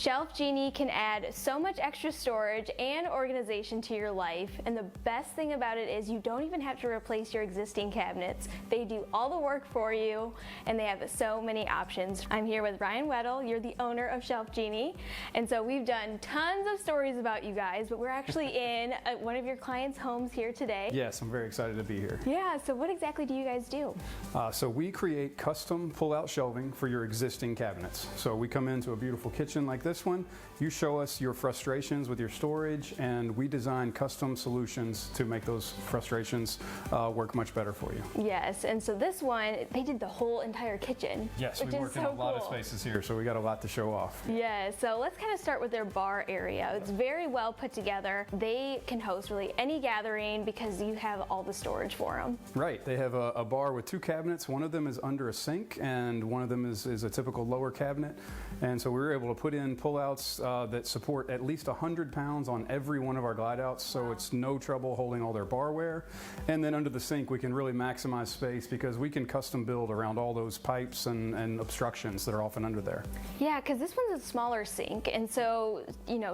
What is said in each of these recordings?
ShelfGenie can add so much extra storage and organization to your life, and the best thing about it is you don't even have to replace your existing cabinets. They do all the work for you, and they have so many options. I'm here with Ryan Weddle. You're the owner of ShelfGenie, and so we've done tons of stories about you guys, but we're actually in one of your clients' homes here today. Yes, I'm very excited to be here. Yeah, so what exactly do you guys do? So we create custom pull-out shelving for your existing cabinets. So we come into a beautiful kitchen like this one, you show us your frustrations with your storage, and we design custom solutions to make those frustrations work much better for you. Yes, and so this one, they did the whole entire kitchen. Yes, we work in a lot of spaces here, so we got a lot to show off. Yeah, so let's kind of start with their bar area. It's very well put together. They can host really any gathering because you have all the storage for them. Right, they have a bar with two cabinets. One of them is under a sink, and one of them is a typical lower cabinet. And so we were able to put in pull-outs that support at least 100 pounds on every one of our glide outs, so it's no trouble holding all their barware. And then under the sink we can really maximize space because we can custom build around all those pipes and obstructions that are often under there. Yeah, because this one's a smaller sink, and so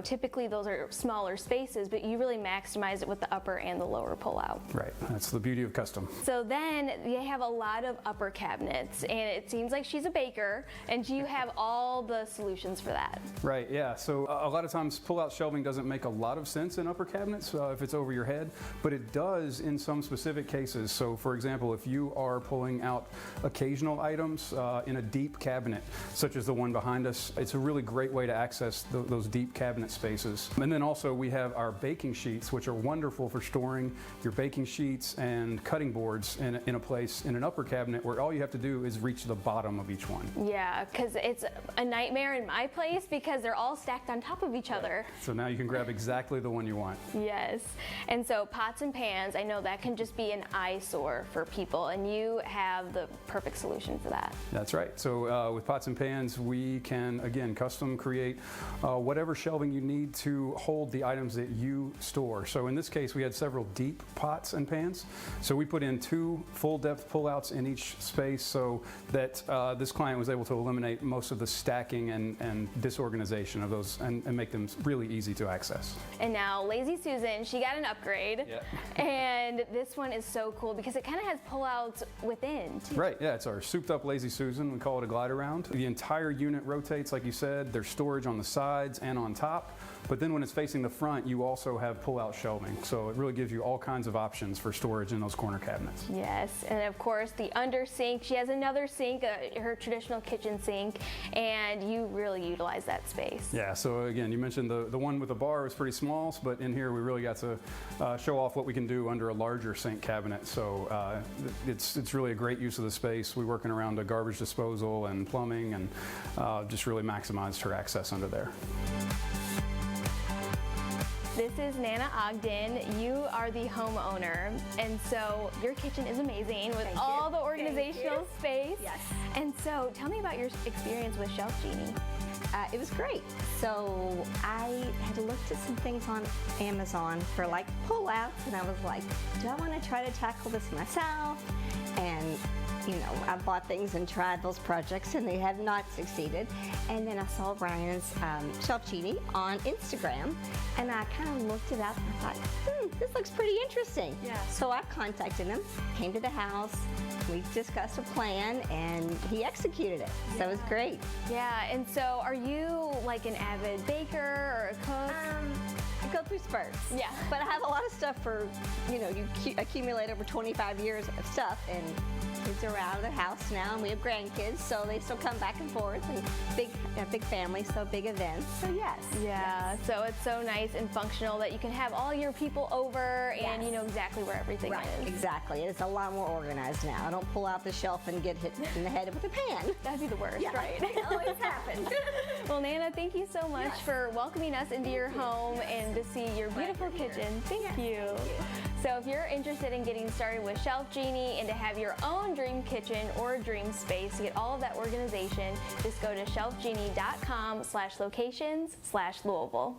typically those are smaller spaces, but you really maximize it with the upper and the lower pull-out. Right, that's the beauty of custom. So then they have a lot of upper cabinets, and it seems like she's a baker, and you have all the solutions for that. Right, yeah, so a lot of times pull-out shelving doesn't make a lot of sense in upper cabinets if it's over your head, but it does in some specific cases. So for example, if you are pulling out occasional items in a deep cabinet, such as the one behind us, it's a really great way to access those deep cabinet spaces. And then also we have our baking sheets, which are wonderful for storing your baking sheets and cutting boards in a place in an upper cabinet where all you have to do is reach the bottom of each one. Yeah, because it's a nightmare in my place because they're all stacked on top of each other. So now you can grab exactly the one you want. Yes, and so pots and pans, I know that can just be an eyesore for people, and you have the perfect solution for that. That's right. So with pots and pans, we can again custom create whatever shelving you need to hold the items that you store. So in this case, we had several deep pots and pans. So we put in 2 full depth pullouts in each space so that this client was able to eliminate most of the stacking and disorganization of those and make them really easy to access. And now Lazy Susan, she got an upgrade. Yep. And this one is so cool because it kind of has pullouts within too. Right, yeah, it's our souped up Lazy Susan. We call it a glide around. The entire unit rotates, like you said. There's storage on the sides and on top, but then when it's facing the front, you also have pull-out shelving. So it really gives you all kinds of options for storage in those corner cabinets. Yes, and of course the under sink. She has another sink, her traditional kitchen sink, and you really utilize that space. Yeah, so again, you mentioned the one with the bar was pretty small, but in here we really got to show off what we can do under a larger sink cabinet. So it's really a great use of the space. We're working around a garbage disposal and plumbing, and just really maximized her access under there. This is Nana Ogden. You are the homeowner, and so your kitchen is amazing with all the organizational space. Yes. And so tell me about your experience with ShelfGenie. It was great. So I had looked at some things on Amazon for like pull-outs, and I was like, do I want to try to tackle this myself? And I bought things and tried those projects, and they have not succeeded. And then I saw Ryan's ShelfGenie on Instagram, and I kind of looked it up, and I thought, this looks pretty interesting. Yeah. So I contacted him, came to the house, we discussed a plan, and he executed it. So it was great. Yeah, and so are you like an avid baker or a cook? I go through spurts. Yeah. But I have a lot of stuff for, you accumulate over 25 years of stuff, and kids are out of the house now, and we have grandkids, so they still come back and forth, and big family, so big events. So yes. Yeah, yes. So it's so nice and functional that you can have all your people over, and you know exactly where everything is. Exactly. It's a lot more organized now. I don't pull out the shelf and get hit in the head with a pan. That'd be the worst, right? It always happens. Well, Nana, thank you so much for welcoming us into your home and to see your beautiful kitchen. Thank you. So if you're interested in getting started with ShelfGenie and to have your own dream kitchen or dream space to get all of that organization, just go to shelfgenie.com/locations/Louisville.